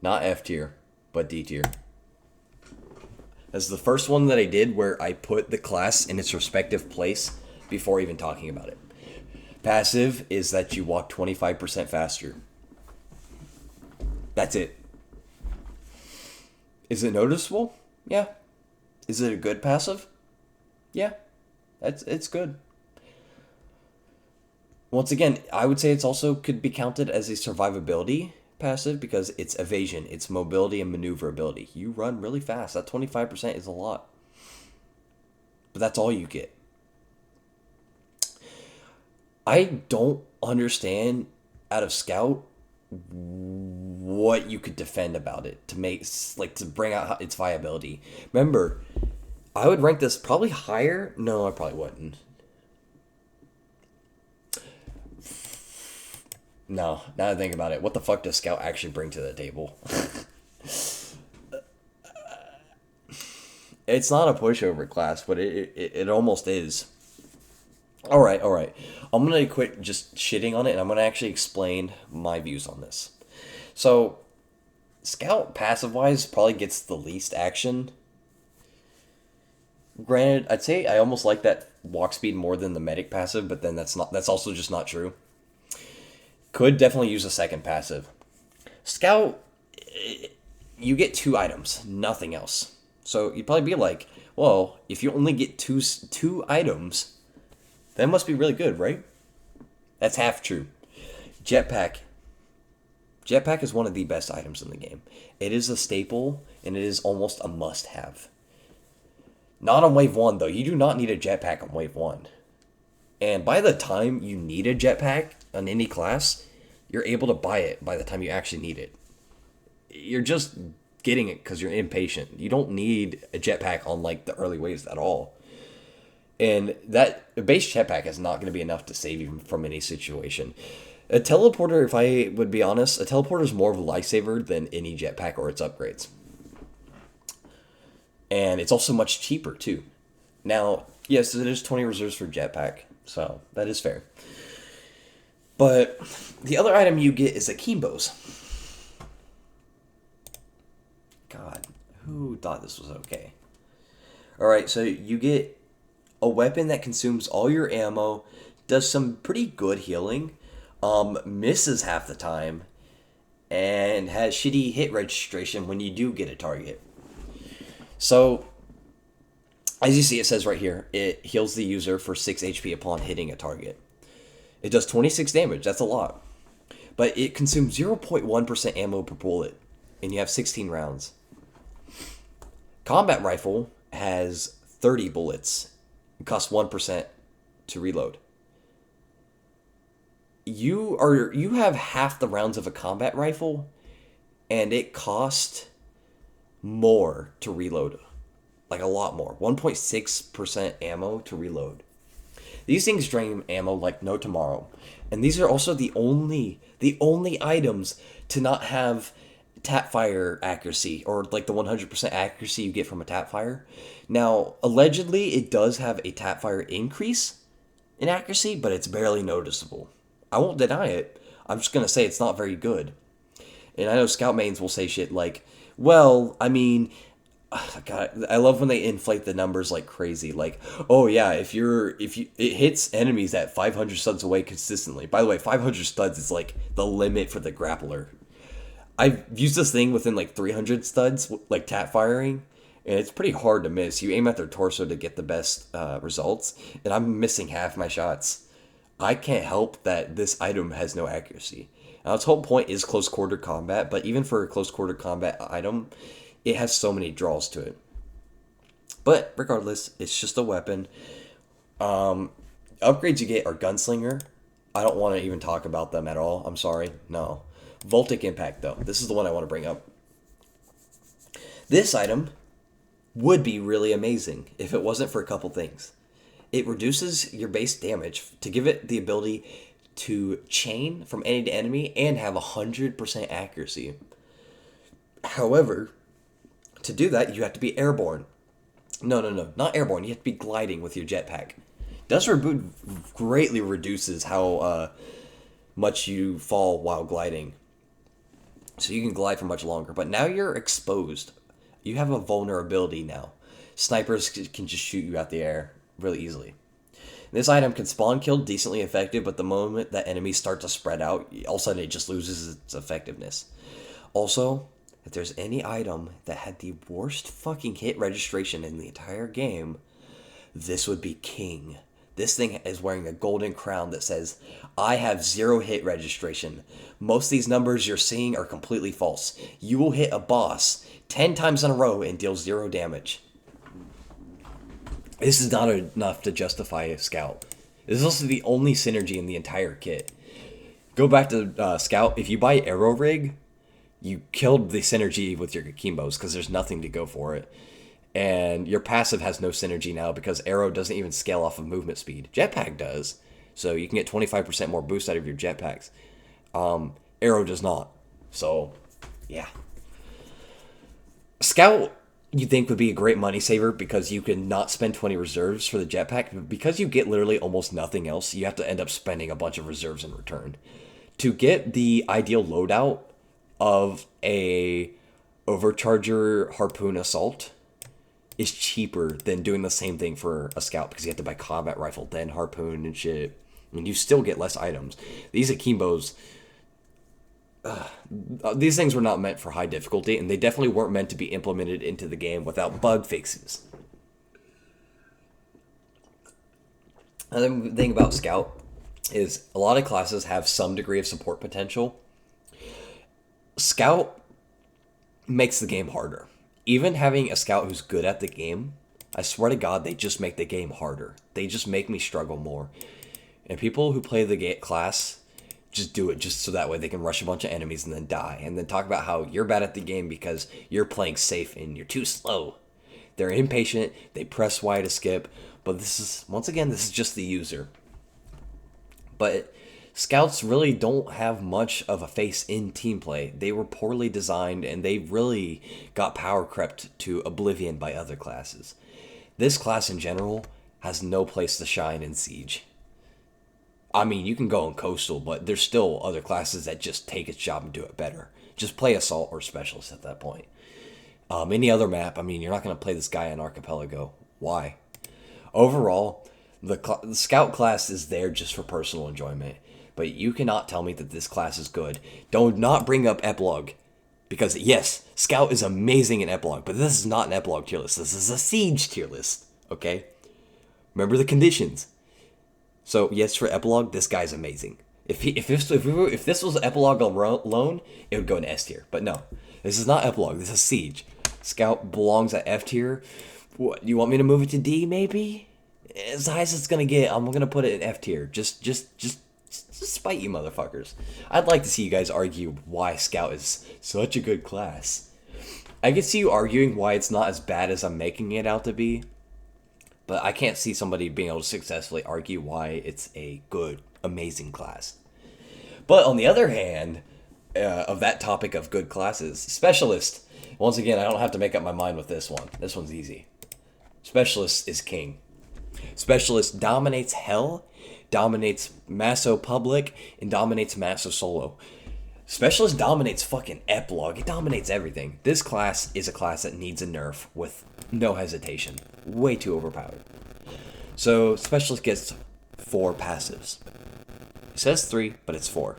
Not F tier, but D tier. That's the first one that I did where I put the class in its respective place before even talking about it. Passive is that you walk 25% faster. That's it. Is it noticeable? Yeah. Is it a good passive? Yeah. It's good. Once again, I would say it's also could be counted as a survivability passive because it's evasion, it's mobility and maneuverability. You run really fast. That 25% is a lot. But that's all you get. I don't understand out of Scout what you could defend about it to make to bring out its viability. Remember, I would rank this probably higher. No, I probably wouldn't. No, now that I think about it, what the fuck does Scout actually bring to the table? It's not a pushover class, but it almost is. Alright. I'm going to quit just shitting on it, and I'm going to actually explain my views on this. So, Scout passive-wise probably gets the least action. Granted, I'd say I almost like that walk speed more than the medic passive, but then that's also just not true. Could definitely use a second passive. Scout, you get 2 items, nothing else. So you'd probably be like, well, if you only get two items, that must be really good, right? That's half true. Jetpack. Jetpack is one of the best items in the game. It is a staple, and it is almost a must-have. Not on wave 1, though. You do not need a jetpack on wave 1. And by the time you need a jetpack on any class, you're able to buy it by the time you actually need it. You're just getting it because you're impatient. You don't need a jetpack on the early waves at all. And that base jetpack is not going to be enough to save you from any situation. A teleporter, if I would be honest, a teleporter is more of a lifesaver than any jetpack or its upgrades. And it's also much cheaper too. Now, yes, it is 20 reserves for jetpack, so that is fair. But the other item you get is akimbos. God, who thought this was okay? Alright, so you get a weapon that consumes all your ammo, does some pretty good healing, misses half the time, and has shitty hit registration when you do get a target. So, as you see, it says right here, it heals the user for 6 HP upon hitting a target. It does 26 damage, that's a lot. But it consumes 0.1% ammo per bullet, and you have 16 rounds. Combat rifle has 30 bullets. It costs 1% to reload. You have half the rounds of a combat rifle, and it costs more to reload. Like a lot more. 1.6% ammo to reload. These things drain ammo like no tomorrow. And these are also the only items to not have tap fire accuracy, or like the 100% accuracy you get from a tap fire. Now, allegedly, it does have a tap fire increase in accuracy, but it's barely noticeable. I won't deny it. I'm just going to say it's not very good. And I know scout mains will say shit like, well, I mean, God, I love when they inflate the numbers like crazy. Like, oh yeah, if it hits enemies at 500 studs away consistently. By the way, 500 studs is like the limit for the grappler. I've used this thing within like 300 studs, like tap firing, and it's pretty hard to miss. You aim at their torso to get the best results, and I'm missing half my shots. I can't help that this item has no accuracy. Now, its whole point is close quarter combat, but even for a close quarter combat item, it has so many draws to it. But regardless, it's just a weapon. Upgrades you get are Gunslinger. I don't want to even talk about them at all. I'm sorry. No. Voltic Impact, though. This is the one I want to bring up. This item would be really amazing if it wasn't for a couple things. It reduces your base damage to give it the ability to chain from enemy to enemy and have 100% accuracy. However, to do that, you have to be airborne. No, not airborne. You have to be gliding with your jetpack. Dust Reboot greatly reduces how much you fall while gliding. So you can glide for much longer. But now you're exposed. You have a vulnerability now. Snipers can just shoot you out the air really easily. This item can spawn kill decently effective, but the moment that enemies start to spread out, all of a sudden it just loses its effectiveness. Also, if there's any item that had the worst fucking hit registration in the entire game, this would be king. This thing is wearing a golden crown that says, I have 0 hit registration. Most of these numbers you're seeing are completely false. You will hit a boss 10 times in a row and deal 0 damage. This is not enough to justify a scout. This is also the only synergy in the entire kit. Go back to scout. If you buy Arrow Rig, you killed the synergy with your Akimbos because there's nothing to go for it. And your passive has no synergy now because Arrow doesn't even scale off of movement speed. Jetpack does. So you can get 25% more boost out of your jetpacks. Arrow does not. So, yeah. Scout, you think would be a great money saver because you can not spend 20 reserves for the jetpack. But because you get literally almost nothing else, you have to end up spending a bunch of reserves in return. To get the ideal loadout of a Overcharger Harpoon Assault is cheaper than doing the same thing for a scout because you have to buy combat rifle, then harpoon and shit. And you still get less items. These Akimbos, these things were not meant for high difficulty, and they definitely weren't meant to be implemented into the game without bug fixes. Another thing about Scout is a lot of classes have some degree of support potential. Scout makes the game harder. Even having a Scout who's good at the game, I swear to God, they just make the game harder. They just make me struggle more. And people who play the class just do it just so that way they can rush a bunch of enemies and then die. And then talk about how you're bad at the game because you're playing safe and you're too slow. They're impatient, they press Y to skip, but this is, once again, this is just the user. But Scouts really don't have much of a face in team play. They were poorly designed and they really got power crept to oblivion by other classes. This class in general has no place to shine in Siege. I mean, you can go in Coastal, but there's still other classes that just take its job and do it better. Just play Assault or Specialist at that point. Any other map, I mean, you're not going to play this guy in Archipelago. Why? Overall, the Scout class is there just for personal enjoyment. But you cannot tell me that this class is good. Do not bring up Epilogue. Because, yes, Scout is amazing in Epilogue, but this is not an Epilogue tier list. This is a Siege tier list, okay? Remember the conditions. So, yes, for Epilogue, this guy's amazing. If this was Epilogue alone, it would go in S tier. But no, this is not Epilogue. This is Siege. Scout belongs at F tier. What, you want me to move it to D, maybe? As high as it's going to get, I'm going to put it in F tier. Just spite you motherfuckers. I'd like to see you guys argue why Scout is such a good class. I can see you arguing why it's not as bad as I'm making it out to be, but I can't see somebody being able to successfully argue why it's a good, amazing class. But on the other hand, of that topic of good classes, Specialist, once again, I don't have to make up my mind with this one. This one's easy. Specialist is king. Specialist dominates Hell, dominates Maso Public, and dominates Maso Solo. Specialist dominates fucking Epilogue. It dominates everything. This class is a class that needs a nerf with no hesitation. Way too overpowered. So, Specialist gets 4 passives. It says 3, but it's 4.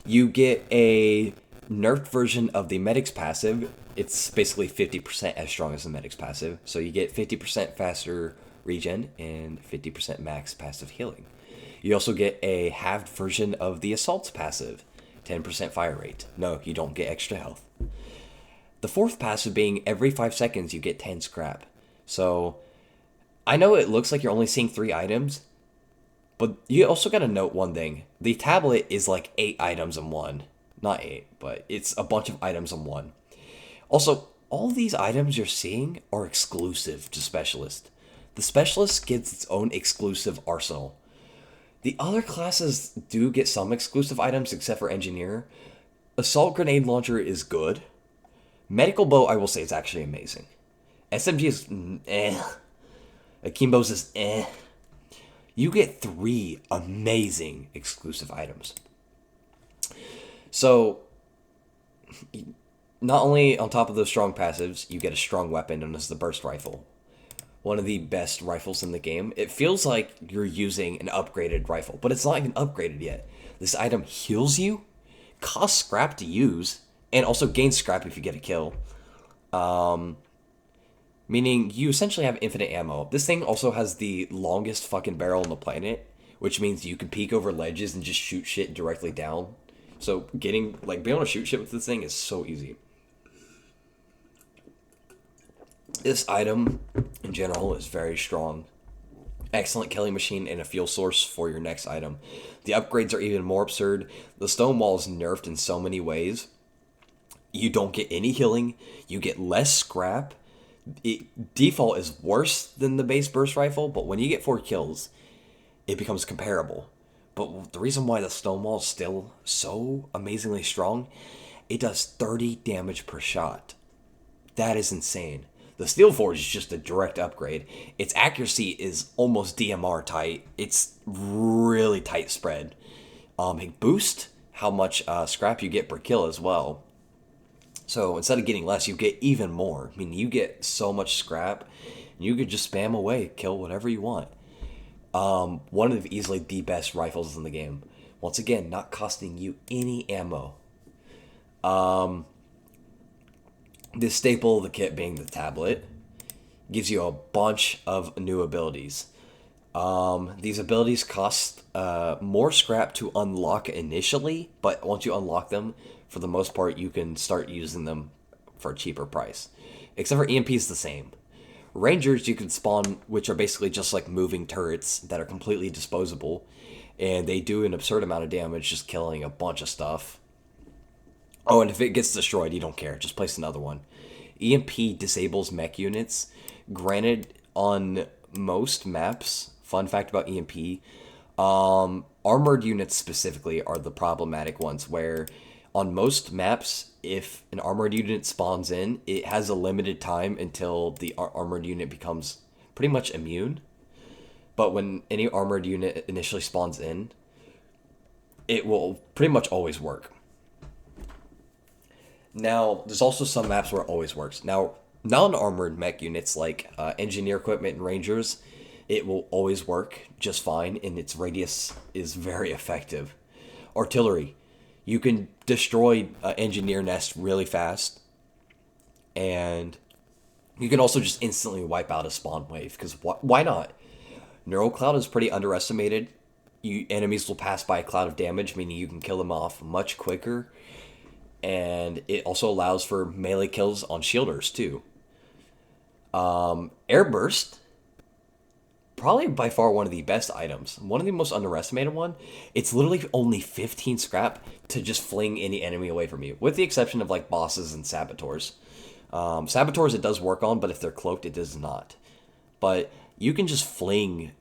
You get a nerfed version of the Medic's passive. It's basically 50% as strong as the Medic's passive. So you get 50% faster regen and 50% max passive healing. You also get a halved version of the Assault's passive, 10% fire rate. No, you don't get extra health. The 4th passive being every 5 seconds you get 10 scrap. So I know it looks like you're only seeing 3 items, but you also got to note one thing. The tablet is like 8 items in one. Not 8, but it's a bunch of items in one. Also, all these items you're seeing are exclusive to Specialist. The Specialist gets its own exclusive arsenal. The other classes do get some exclusive items except for Engineer. Assault Grenade Launcher is good. Medical Bow, I will say, is actually amazing. SMG is eh. Akimbo's is eh. You get 3 amazing exclusive items. So, not only on top of those strong passives, you get a strong weapon known as the Burst Rifle. One of the best rifles in the game. It feels like you're using an upgraded rifle, but it's not even upgraded yet. This item heals you, costs scrap to use, and also gains scrap if you get a kill. Meaning you essentially have infinite ammo. This thing also has the longest fucking barrel on the planet, which means you can peek over ledges and just shoot shit directly down. So being able to shoot shit with this thing is so easy. This item, in general, is very strong. Excellent killing machine and a fuel source for your next item. The upgrades are even more absurd. The Stonewall is nerfed in so many ways. You don't get any healing. You get less scrap. Default is worse than the base burst rifle, but when you get 4 kills, it becomes comparable. But the reason why the Stonewall is still so amazingly strong, it does 30 damage per shot. That is insane. The Steel Forge is just a direct upgrade. Its accuracy is almost DMR tight. It's really tight spread. It boosts how much scrap you get per kill as well. So instead of getting less, you get even more. I mean, you get so much scrap, you could just spam away, kill whatever you want. One of easily the best rifles in the game. Once again, not costing you any ammo. The staple of the kit being the tablet gives you a bunch of new abilities. These abilities cost more scrap to unlock initially, but once you unlock them, for the most part, you can start using them for a cheaper price. Except for EMP is the same. Rangers you can spawn, which are basically just like moving turrets that are completely disposable, and they do an absurd amount of damage just killing a bunch of stuff. Oh, and if it gets destroyed, you don't care. Just place another one. EMP disables mech units. Granted, on most maps, fun fact about EMP, Armored units specifically are the problematic ones where on most maps, if an armored unit spawns in, it has a limited time until the armored unit becomes pretty much immune. But when any armored unit initially spawns in, it will pretty much always work. Now, there's also some maps where it always works. Now, non-armored mech units like engineer equipment and rangers, it will always work just fine, and its radius is very effective. Artillery, you can destroy engineer nest really fast, and you can also just instantly wipe out a spawn wave, because why not? Neural Cloud is pretty underestimated. Enemies will pass by a cloud of damage, meaning you can kill them off much quicker, and it also allows for melee kills on shielders too. Airburst, probably by far one of the best items. One of the most underestimated one. It's literally only 15 scrap to just fling any enemy away from you, with the exception of like bosses and saboteurs. Saboteurs it does work on, but if they're cloaked, it does not. But you can just fling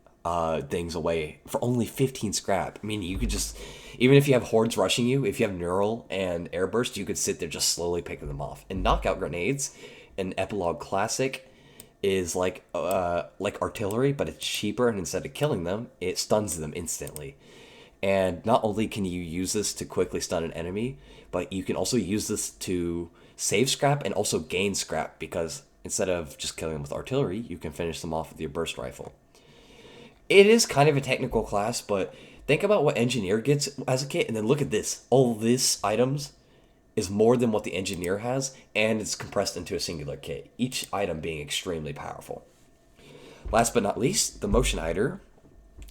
things away for only 15 scrap. I mean, you could just, even if you have hordes rushing you, if you have Neural and Airburst, you could sit there just slowly picking them off. And knockout grenades, an Epilogue Classic, is like artillery, but it's cheaper, and instead of killing them, it stuns them instantly. And not only can you use this to quickly stun an enemy, but you can also use this to save scrap and also gain scrap, because instead of just killing them with artillery, you can finish them off with your burst rifle. It is kind of a technical class, but think about what engineer gets as a kit, and then look at this. All this items is more than what the engineer has, and it's compressed into a singular kit, each item being extremely powerful. Last but not least, the motion hider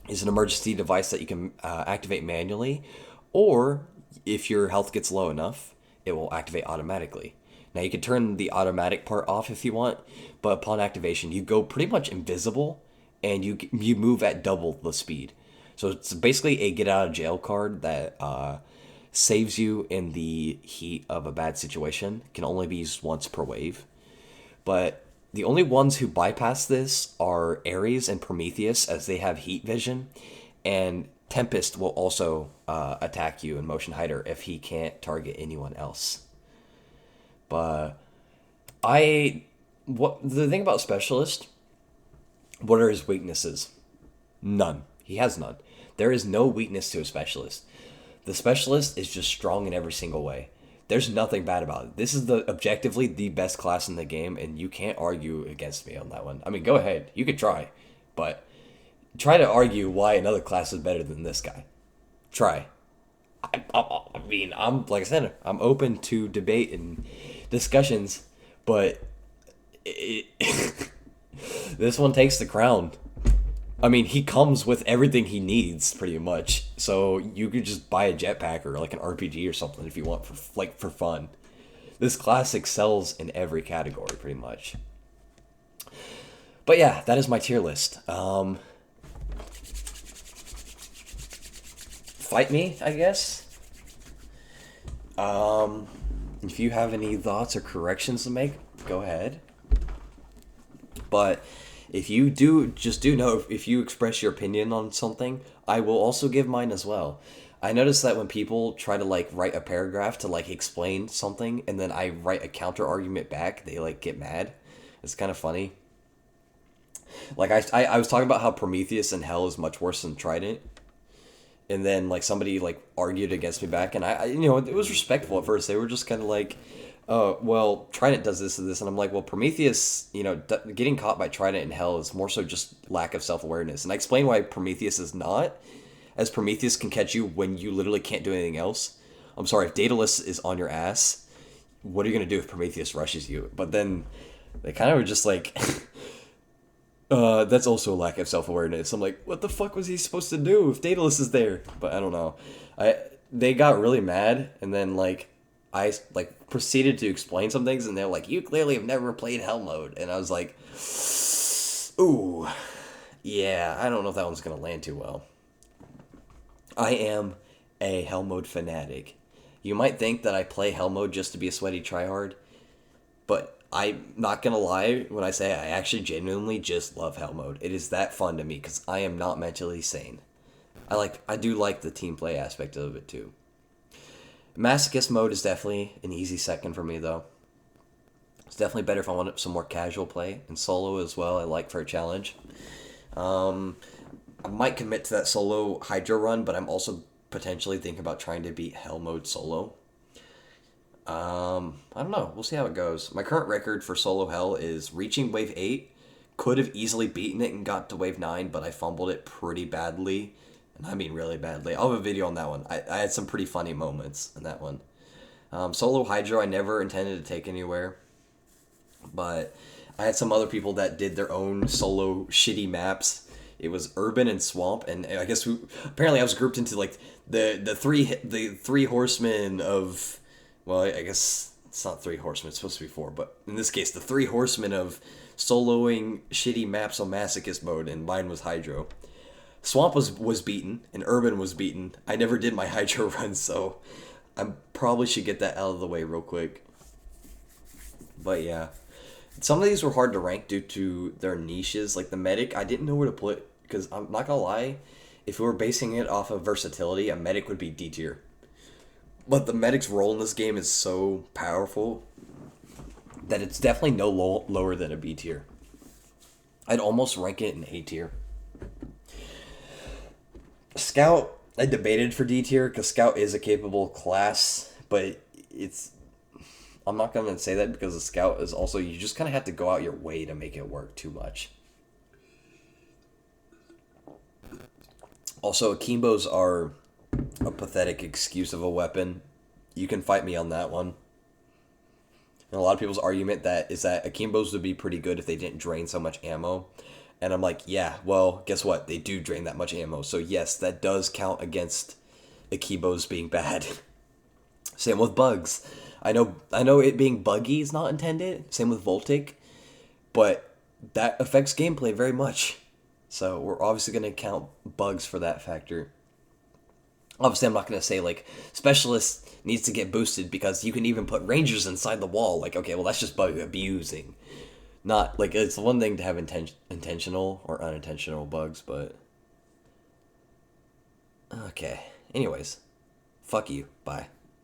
is an emergency device that you can activate manually, or if your health gets low enough, it will activate automatically. Now you can turn the automatic part off if you want, but upon activation, you go pretty much invisible, and you move at double the speed. So it's basically a get out of jail card that saves you in the heat of a bad situation. Can only be used once per wave. But the only ones who bypass this are Ares and Prometheus, as they have heat vision, and Tempest will also attack you in Motion Hider if he can't target anyone else. But the thing about Specialist, what are his weaknesses? None. He has none. There is no weakness to a Specialist. The Specialist is just strong in every single way. There's nothing bad about it. This is objectively the best class in the game, and you can't argue against me on that one. I mean, go ahead. You could try. But try to argue why another class is better than this guy. Try. I mean, like I said, I'm open to debate and discussions, but this one takes the crown. I mean, he comes with everything he needs, pretty much. So you could just buy a jetpack or like an RPG or something if you want for fun. This class excels in every category, pretty much. But yeah, that is my tier list. Fight me, I guess. If you have any thoughts or corrections to make, go ahead. But if you do know, if you express your opinion on something, I will also give mine as well. I notice that when people try to like write a paragraph to like explain something, and then I write a counter argument back, they like get mad. It's kind of funny. Like I was talking about how Prometheus and Hell is much worse than Trident, and then like somebody like argued against me back, and I it was respectful at first. They were just kind of like, oh, well, Trident does this and this. And I'm like, well, Prometheus, getting caught by Trident in Hell is more so just lack of self-awareness. And I explain why Prometheus is not, as Prometheus can catch you when you literally can't do anything else. I'm sorry, if Daedalus is on your ass, what are you going to do if Prometheus rushes you? But then they kind of were just like, that's also a lack of self-awareness. I'm like, what the fuck was he supposed to do if Daedalus is there? But I don't know. They got really mad, and then I proceeded to explain some things, and they're like, you clearly have never played Hell mode. And I was like, ooh, yeah, I don't know if that one's going to land too well. I am a Hell mode fanatic. You might think that I play Hell mode just to be a sweaty tryhard, but I'm not going to lie when I say I actually genuinely just love Hell mode. It is that fun to me because I am not mentally sane. I do like the team play aspect of it too. Masochist mode is definitely an easy second for me though. It's definitely better if I want some more casual play, and solo as well. I like for a challenge. I might commit to that solo Hydro run, but I'm also potentially thinking about trying to beat Hell mode solo. I don't know. We'll see how it goes. My current record for solo Hell is reaching wave 8. Could have easily beaten it and got to wave 9, but I fumbled it pretty badly. And I mean really badly. I'll have a video on that one. I had some pretty funny moments in that one. Solo Hydro I never intended to take anywhere. But I had some other people that did their own solo shitty maps. It was urban and swamp, and I guess apparently I was grouped into like the three horsemen of, well, I guess it's not three horsemen, it's supposed to be four, but in this case the three horsemen of soloing shitty maps on masochist mode, and mine was Hydro. Swamp was beaten and urban was beaten. I never did my Hydro run, so I probably should get that out of the way real quick. But yeah. Some of these were hard to rank due to their niches. Like the medic, I didn't know where to put, because I'm not gonna lie, if we were basing it off of versatility, a medic would be D tier. But the medic's role in this game is so powerful that it's definitely no lower than a B tier. I'd almost rank it in A tier. Scout, I debated for D tier because Scout is a capable class, but I'm not going to say that because the Scout is also, you just kind of have to go out your way to make it work too much. Also, Akimbos are a pathetic excuse of a weapon. You can fight me on that one. And a lot of people's argument is that Akimbos would be pretty good if they didn't drain so much ammo. And I'm like, yeah, well, guess what? They do drain that much ammo. So yes, that does count against Akimbos being bad. Same with bugs. I know it being buggy is not intended. Same with Voltic. But that affects gameplay very much. So we're obviously going to count bugs for that factor. Obviously, I'm not going to say, like, Specialist needs to get boosted because you can even put Rangers inside the wall. Like, okay, well, that's just bug abusing. Not, like, it's one thing to have intentional or unintentional bugs, but... Okay. Anyways. Fuck you. Bye.